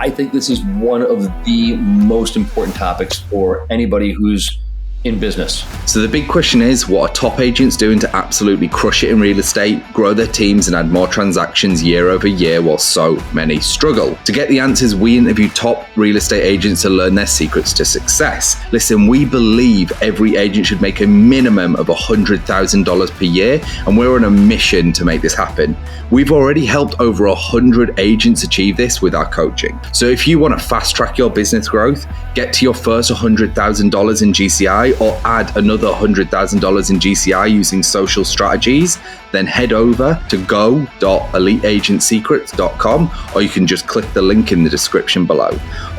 I think this is one of the most important topics for anybody who's in business. So the big question is, what are top agents doing to absolutely crush it in real estate, grow their teams and add more transactions year over year while so many struggle? To get the answers, we interview top real estate agents to learn their secrets to success. Listen, we believe every agent should make a minimum of $100,000 per year, and we're on a mission to make this happen. We've already helped over 100 agents achieve this with our coaching. So if you want to fast track your business growth, get to your first $100,000 in GCI, or add another $100,000 in GCI using social strategies, then head over to go.eliteagentsecrets.com, or you can just click the link in the description below.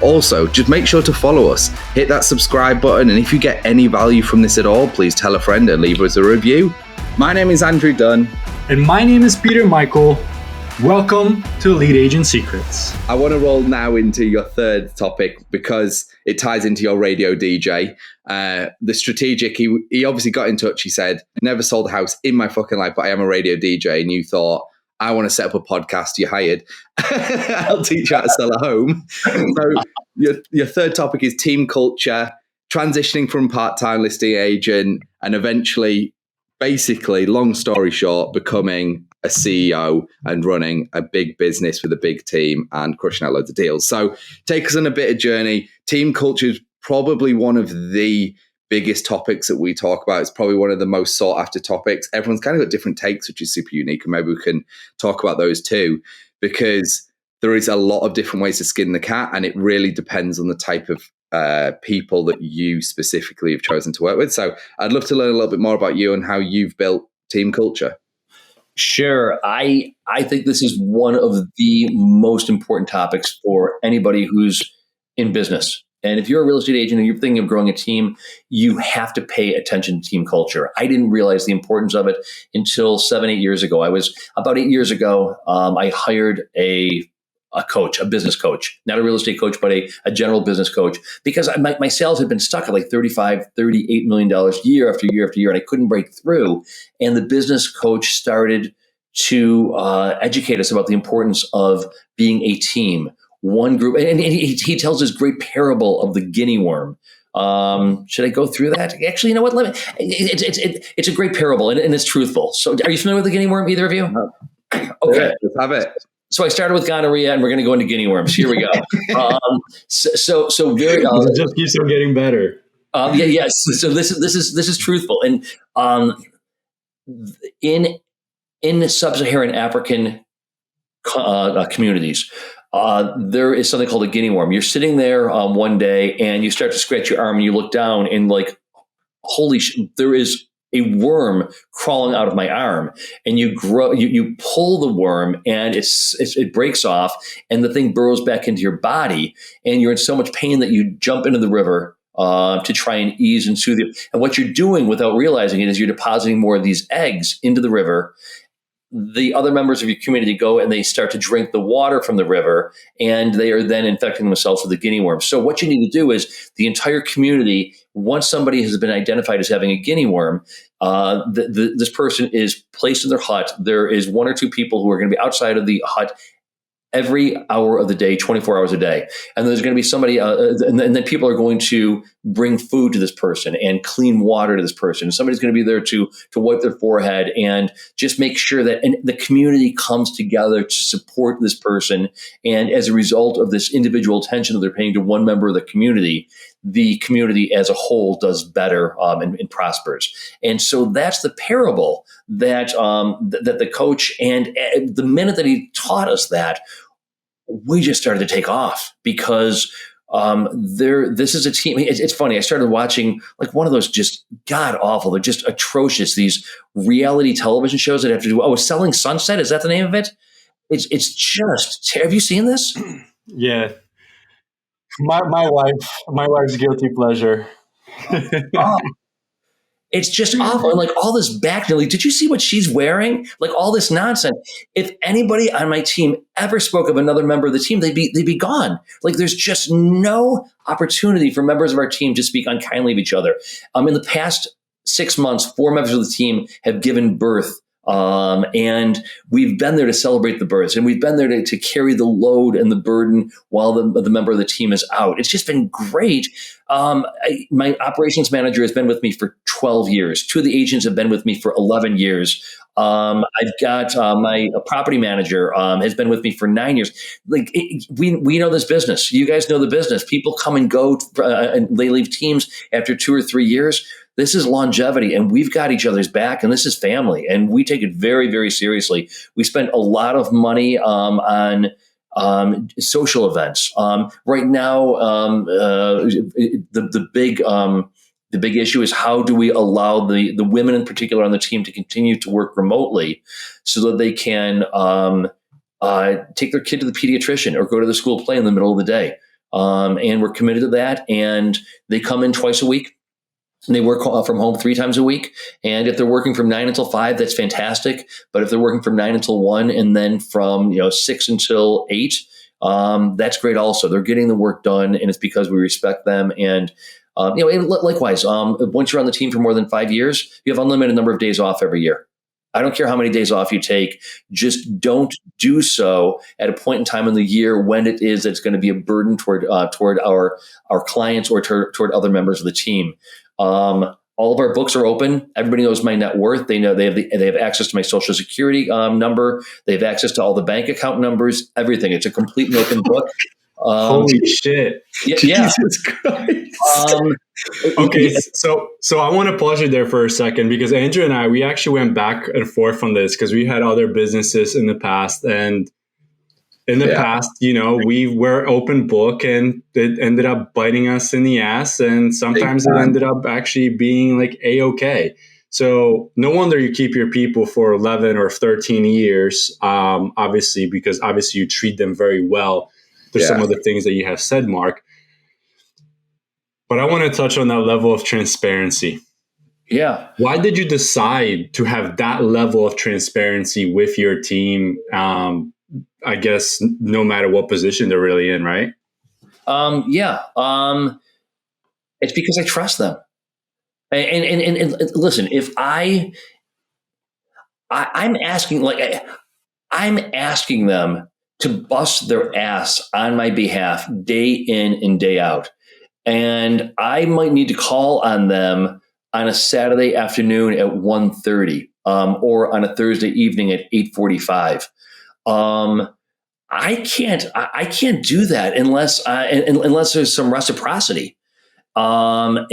Also, just make sure to follow us, hit that subscribe button, and if you get any value from this at all, please tell a friend and leave us a review. My name is Andrew Dunn. And my name is Peter Michael. Welcome to Elite Agent Secrets. I want to roll now into your third topic because it ties into your radio DJ. The strategic, he obviously got in touch. He said, never sold a house in my fucking life, but I am a radio DJ. And you thought, I want to set up a podcast. You hired. I'll teach you how to sell a home. So your third topic is team culture, transitioning from part-time listing agent, and eventually, basically, long story short, becoming a CEO and running a big business with a big team and crushing out loads of deals. So take us on a bit of journey. Team culture is probably one of the biggest topics that we talk about. It's probably one of the most sought after topics. Everyone's kind of got different takes, which is super unique. And maybe we can talk about those too, because there is a lot of different ways to skin the cat. And it really depends on the type of people that you specifically have chosen to work with. So I'd love to learn a little bit more about you and how you've built team culture. Sure. I think this is one of the most important topics for anybody who's in business. And if you're a real estate agent and you're thinking of growing a team, you have to pay attention to team culture. I didn't realize the importance of it until 7-8 years ago. About 8 years ago, I hired a coach, a business coach, not a real estate coach, but a general business coach, because my sales had been stuck at like $38 million year after year after year, and I couldn't break through. And the business coach started to educate us about the importance of being a team, one group. And he tells this great parable of the guinea worm. Should I go through that? Actually, you know what? It's a great parable and it's truthful. So are you familiar with the guinea worm, either of you? Okay. Yeah, let's have it. So I started with gonorrhea, and we're going to go into guinea worms. Here we go. So very. It just keeps on getting better. Yes. So this is truthful, and in sub-Saharan African communities, there is something called a guinea worm. You're sitting there one day, and you start to scratch your arm, and you look down, and like, holy shit, there is a worm crawling out of my arm, and you pull the worm, and it breaks off, and the thing burrows back into your body, and you're in so much pain that you jump into the river to try and ease and soothe you. And what you're doing without realizing it is you're depositing more of these eggs into the river. The other members of your community go and they start to drink the water from the river, and they are then infecting themselves with the guinea worm. So what you need to do is the entire community, once somebody has been identified as having a guinea worm, this person is placed in their hut. There is 1 or 2 people who are going to be outside of the hut every hour of the day, 24 hours a day. And there's going to be somebody, and then people are going to bring food to this person and clean water to this person. And somebody's going to be there to wipe their forehead and just make sure that the community comes together to support this person. And as a result of this individual attention that they're paying to one member of the community as a whole does better and prospers. And so that's the parable that the coach, and the minute that he taught us that, we just started to take off, because this is a team. It's funny. I started watching like one of those just god awful, they're just atrocious, these reality television shows that have to do. Oh, Selling Sunset, is that the name of it? It's just. Have you seen this? Yeah, my wife's guilty pleasure. Oh. It's just awful. And like all this background, did you see what she's wearing? Like all this nonsense. If anybody on my team ever spoke of another member of the team, they'd be gone. Like there's just no opportunity for members of our team to speak unkindly of each other. In the past 6 months, 4 members of the team have given birth And we've been there to celebrate the births, and we've been there to carry the load and the burden while the member of the team is out. It's just been great. My operations manager has been with me for 12 years. Two of the agents have been with me for 11 years. I've got my property manager has been with me for 9 years. We know this business. You guys know the business. People come and go, and they leave teams after 2 or 3 years. This is longevity, and we've got each other's back, and this is family, and we take it very, very seriously. We spend a lot of money on social events. Right now, the big issue is how do we allow the women in particular on the team to continue to work remotely so that they can take their kid to the pediatrician or go to the school play in the middle of the day. And we're committed to that, and they come in twice a week. And they work from home 3 times a week. And if they're working from 9 until 5, that's fantastic. But if they're working from 9 until 1 and then from 6 until 8, that's great also. They're getting the work done, and it's because we respect them. And and likewise, once you're on the team for more than 5 years, you have unlimited number of days off every year. I don't care how many days off you take. Just don't do so at a point in time in the year when it is that's going to be a burden toward our clients or toward other members of the team. All of our books are open. Everybody knows my net worth. They know they have access to my social security number. They have access to all the bank account numbers, everything. It's a complete and open book. Holy shit. Yeah. Jesus Christ. Okay, so I want to pause you there for a second, because Andrew and I, we actually went back and forth on this because we had other businesses in the past, and in the past, we were open book, and it ended up biting us in the ass, and sometimes it ended up actually being like A-okay. So no wonder you keep your people for 11 or 13 years, obviously, because obviously you treat them very well. There's some of the things that you have said, Mark. But I want to touch on that level of transparency. Yeah. Why did you decide to have that level of transparency with your team? I guess no matter what position they're really in, right? It's because I trust them. And listen, if I'm asking them to bust their ass on my behalf day in and day out. And I might need to call on them on a Saturday afternoon at 1:30 or on a Thursday evening at 8:45. I can't do that unless there's some reciprocity. If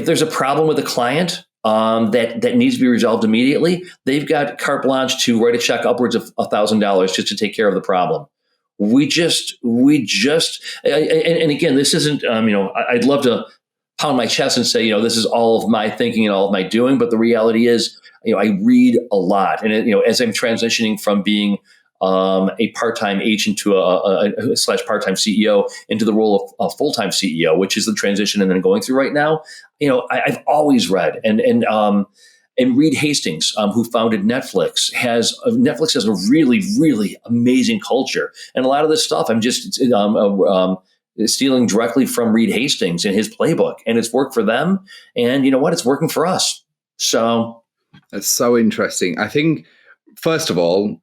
there's a problem with a client that needs to be resolved immediately, they've got carte blanche to write a check upwards of $1,000 just to take care of the problem. And again, this isn't, I'd love to pound my chest and say, this is all of my thinking and all of my doing. But the reality is, I read a lot. And, as I'm transitioning from being a part-time agent to a /part-time CEO into the role of a full-time CEO, which is the transition and then going through right now, I've always read and Reed Hastings, who founded Netflix, has a really, really amazing culture. And a lot of this stuff I'm just stealing directly from Reed Hastings and his playbook. And it's worked for them. And you know what? It's working for us. So that's so interesting. I think, first of all,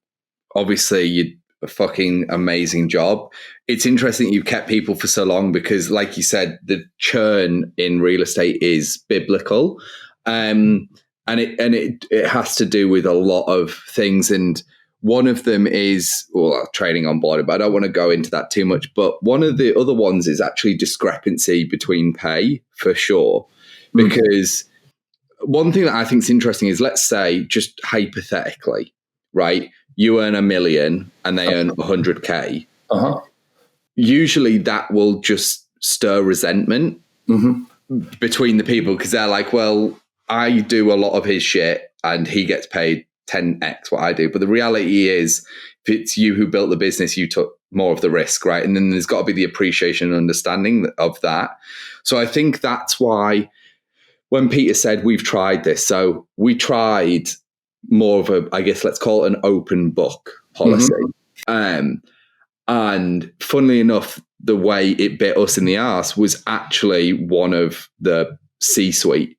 obviously you did a fucking amazing job. It's interesting that you've kept people for so long because, like you said, the churn in real estate is biblical. And it has to do with a lot of things. And one of them is, training on board, but I don't want to go into that too much. But one of the other ones is actually discrepancy between pay, for sure. Because one thing that I think is interesting is, let's say, just hypothetically, right? You earn $1 million and they earn 100K. Uh-huh. Usually that will just stir resentment between the people because they're like, well, I do a lot of his shit and he gets paid 10x what I do. But the reality is, if it's you who built the business, you took more of the risk, right? And then there's got to be the appreciation and understanding of that. So I think that's why when Peter said we've tried this, so we tried more of a, I guess, let's call it an open book policy. And funnily enough, the way it bit us in the arse was actually one of the C-suite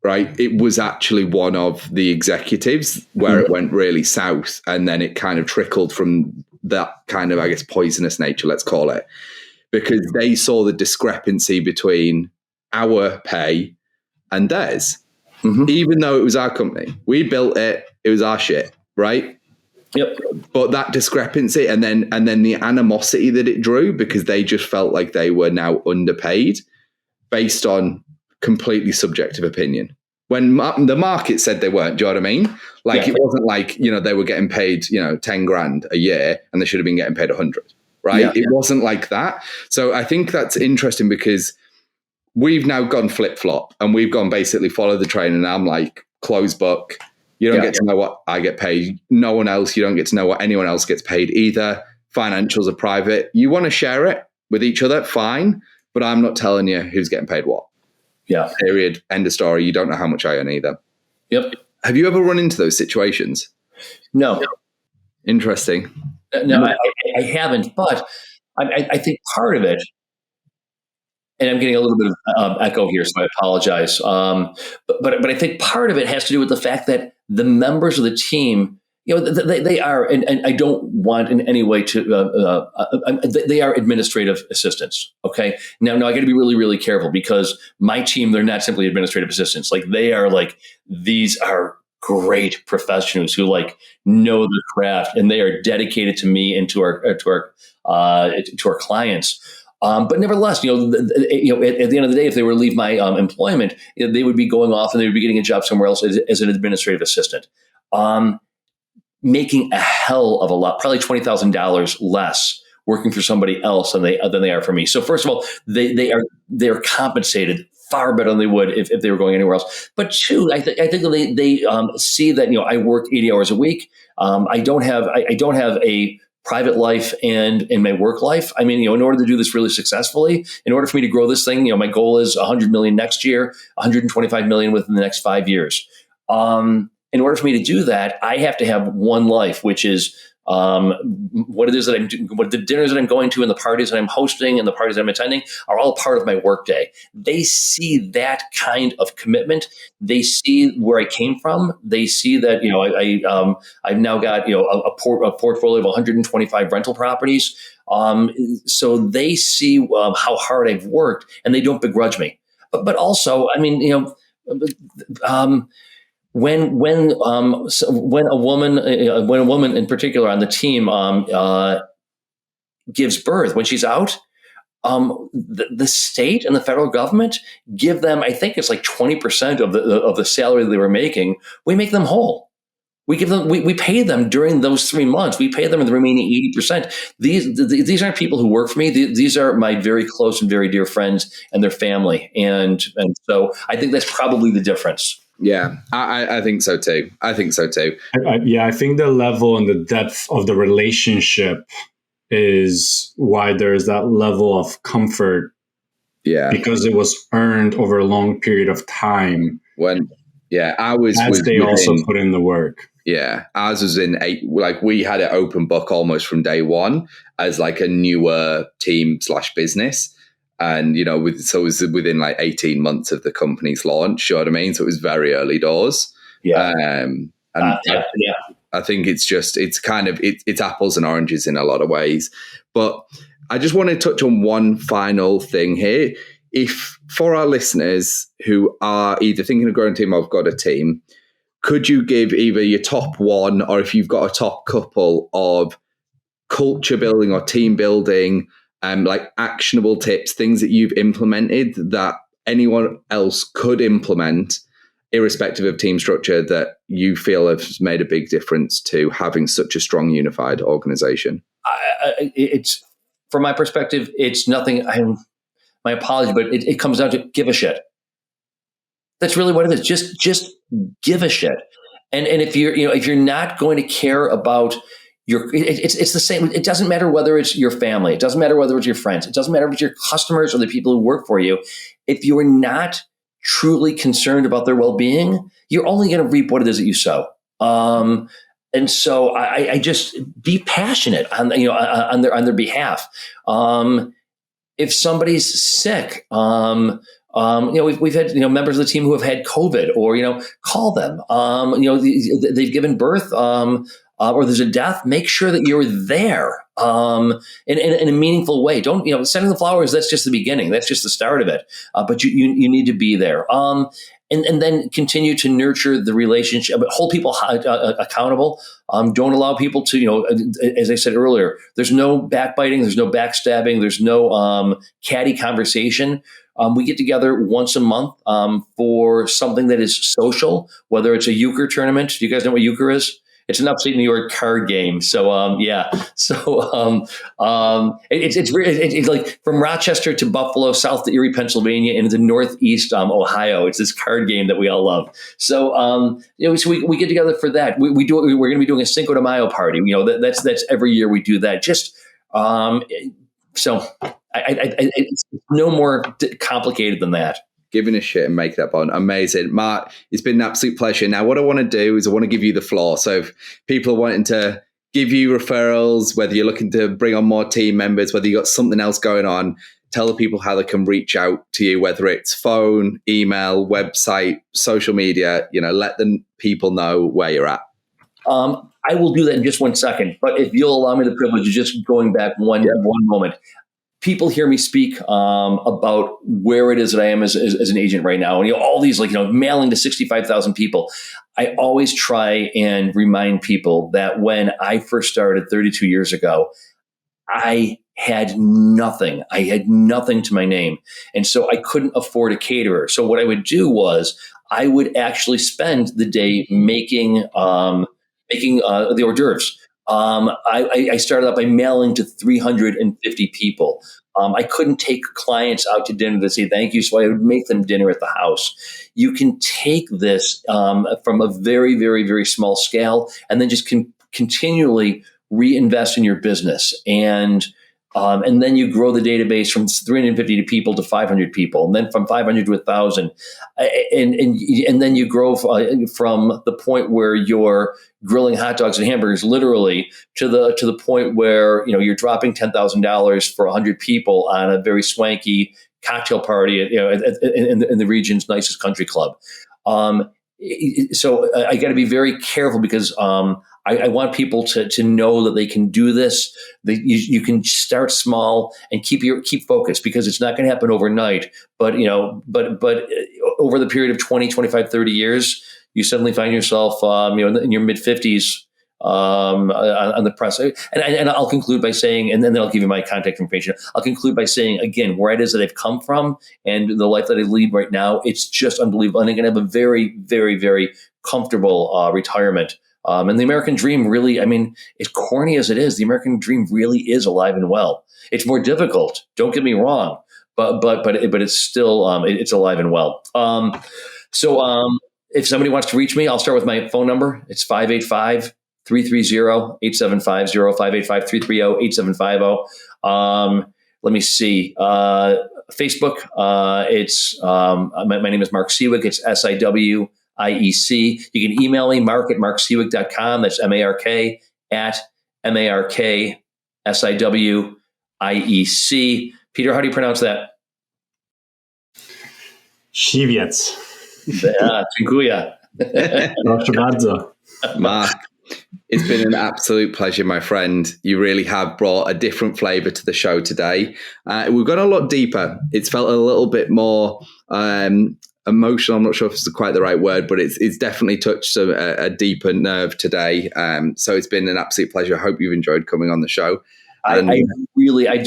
right? It was actually one of the executives where it went really south, and then it kind of trickled from that kind of, I guess, poisonous nature, let's call it, because they saw the discrepancy between our pay and theirs. Even though it was our company, we built it, it was our shit, right? Yep. But that discrepancy and then the animosity that it drew, because they just felt like they were now underpaid based on completely subjective opinion. When the market said they weren't, do you know what I mean? Like, it wasn't like, they were getting paid, 10 grand a year and they should have been getting paid 100, right? Yeah. It wasn't like that. So I think that's interesting, because we've now gone flip-flop and we've gone basically follow the train, and I'm like, close book. You don't get to know what I get paid. No one else. You don't get to know what anyone else gets paid either. Financials are private. You want to share it with each other, fine, but I'm not telling you who's getting paid what. Yeah. Period. End of story. You don't know how much I earn either. Yep. Have you ever run into those situations? No. Interesting. No, I haven't, but I think part of it, and I'm getting a little bit of echo here, so I apologize. But I think part of it has to do with the fact that the members of the team, they are, and I don't want in any way to, they are administrative assistants. Okay. Now I got to be really, really careful, because my team, they're not simply administrative assistants. Like, they are these are great professionals who know their craft, and they are dedicated to me and to our clients. But nevertheless, at the end of the day, if they were to leave my employment, they would be going off and they would be getting a job somewhere else as an administrative assistant, making a hell of a lot, probably $20,000 less working for somebody else than they are for me. So first of all, they are compensated far better than they would if they were going anywhere else. But two, I think they see that I work 80 hours a week. I don't have a private life and in my work life. I mean, in order to do this really successfully, in order for me to grow this thing, my goal is 100 million next year, 125 million within the next 5 years. In order for me to do that, I have to have one life, which is what it is that I'm doing, what the dinners that I'm going to and the parties that I'm hosting and the parties that I'm attending are all part of my workday. They see that kind of commitment. They see where I came from. They see that, I've now got, a portfolio of 125 rental properties. So they see how hard I've worked, and they don't begrudge me. But also, I mean, when a woman in particular on the team gives birth, when she's out, the state and the federal government give them, I think it's 20% of the salary that they were making. We make them whole. We give them, we pay them during those 3 months. We pay them the remaining 80%. These aren't people who work for me. These are my very close and very dear friends and their family. And so I think that's probably the difference. Yeah, I think so too. I think the level and the depth of the relationship is why there's that level of comfort. Yeah, because it was earned over a long period of time. They also put in the work. Yeah, ours was in we had it open book almost from day one as a newer team / business. And, so it was within 18 months of the company's launch, you know what I mean? So it was very early doors. Yeah. I think it's apples and oranges in a lot of ways. But I just want to touch on one final thing here. If for our listeners who are either thinking of growing a team or have got a team, could you give either your top one, or if you've got a top couple of culture building or team building, actionable tips, things that you've implemented that anyone else could implement, irrespective of team structure, that you feel has made a big difference to having such a strong, unified organization? It's, from my perspective, it's nothing. My apology, but it comes down to give a shit. That's really what it is. Just give a shit. And if you're not going to care about it's the same. It doesn't matter whether it's your family. It doesn't matter whether it's your friends. It doesn't matter if it's your customers or the people who work for you. If you are not truly concerned about their well-being, you're only going to reap what it is that you sow. And so I just be passionate on their behalf. If somebody's sick, We've had members of the team who have had COVID, or call them. They've given birth, or there's a death. Make sure that you're there in a meaningful way. Don't sending the flowers. That's just the beginning. That's just the start of it. But you need to be there. And then continue to nurture the relationship, but hold people accountable. Don't allow people to, as I said earlier, there's no backbiting, there's no backstabbing, there's no catty conversation. We get together once a month for something that is social, whether it's a euchre tournament. Do you guys know what euchre is? It's an upstate New York card game. So it's like from Rochester to Buffalo, south to Erie, Pennsylvania, and into northeast Ohio. It's this card game that we all love. So so we get together for that. We're going to be doing a Cinco de Mayo party. That's every year we do that. Just so it's no more complicated than that. Giving a shit and make that bond. Amazing. Mark, it's been an absolute pleasure. Now, what I want to do is I want to give you the floor. So if people are wanting to give you referrals, whether you're looking to bring on more team members, whether you've got something else going on, tell the people how they can reach out to you, whether it's phone, email, website, social media, let the people know where you're at. I will do that in just 1 second, but if you'll allow me the privilege of just going back one moment. People hear me speak about where it is that I am as an agent right now. And all these mailing to 65,000 people. I always try and remind people that when I first started 32 years ago, I had nothing. I had nothing to my name. And so I couldn't afford a caterer. So what I would do was I would actually spend the day making the hors d'oeuvres. I started out by mailing to 350 people. I couldn't take clients out to dinner to say thank you, so I would make them dinner at the house. You can take this from a very, very, very small scale and then just continually reinvest in your business. And then you grow the database from 350 people to 500 people, and then from 500 to 1,000, and then you grow from the point where you're grilling hot dogs and hamburgers, literally, to the point where you're dropping $10,000 for 100 people on a very swanky cocktail party, in the region's nicest country club. So I got to be very careful because I want people to know that they can do this. That you can start small and keep focused, because it's not going to happen overnight. But over the period of 20, 25, 30 years, you suddenly find yourself in your mid 50s on the press. And I'll conclude by saying, and then I'll give you my contact information. I'll conclude by saying, again, where it is that I've come from and the life that I lead right now, it's just unbelievable. And I'm going to have a very, very, very comfortable retirement. And the American dream really, as corny as it is, the American dream really is alive and well. It's more difficult, don't get me wrong, but it's still, it's alive and well. So if somebody wants to reach me, I'll start with my phone number. It's 585-330-8750, 585-330-8750. Let me see. Facebook, it's my name is Mark Seawig. It's SIWIEC. You can email me, mark@markseawig.com. That's MARK@MARKSIWIEC. Peter, how do you pronounce that? Siwiec. Dziękuję. Proszę bardzo. Mark, it's been an absolute pleasure, my friend. You really have brought a different flavor to the show today. We've gone a lot deeper. It's felt a little bit more emotional. I'm not sure if it's quite the right word, but it's definitely touched a deeper nerve today. So it's been an absolute pleasure. I hope you've enjoyed coming on the show. I do.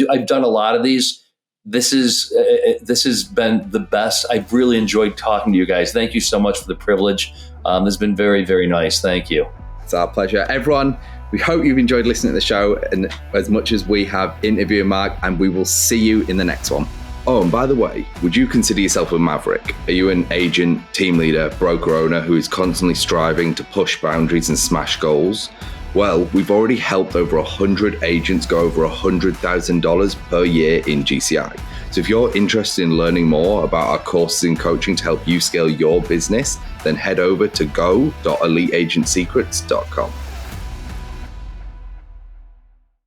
I've done a lot of these. This has been the best. I've really enjoyed talking to you guys. Thank you so much for the privilege. This has been very, very nice. Thank you. It's our pleasure. Everyone, we hope you've enjoyed listening to the show and as much as we have interviewing Mark, and we will see you in the next one. Oh, and by the way, would you consider yourself a maverick? Are you an agent, team leader, broker owner who is constantly striving to push boundaries and smash goals? Well, we've already helped over 100 agents go over $100,000 per year in GCI. So if you're interested in learning more about our courses and coaching to help you scale your business, then head over to go.eliteagentsecrets.com.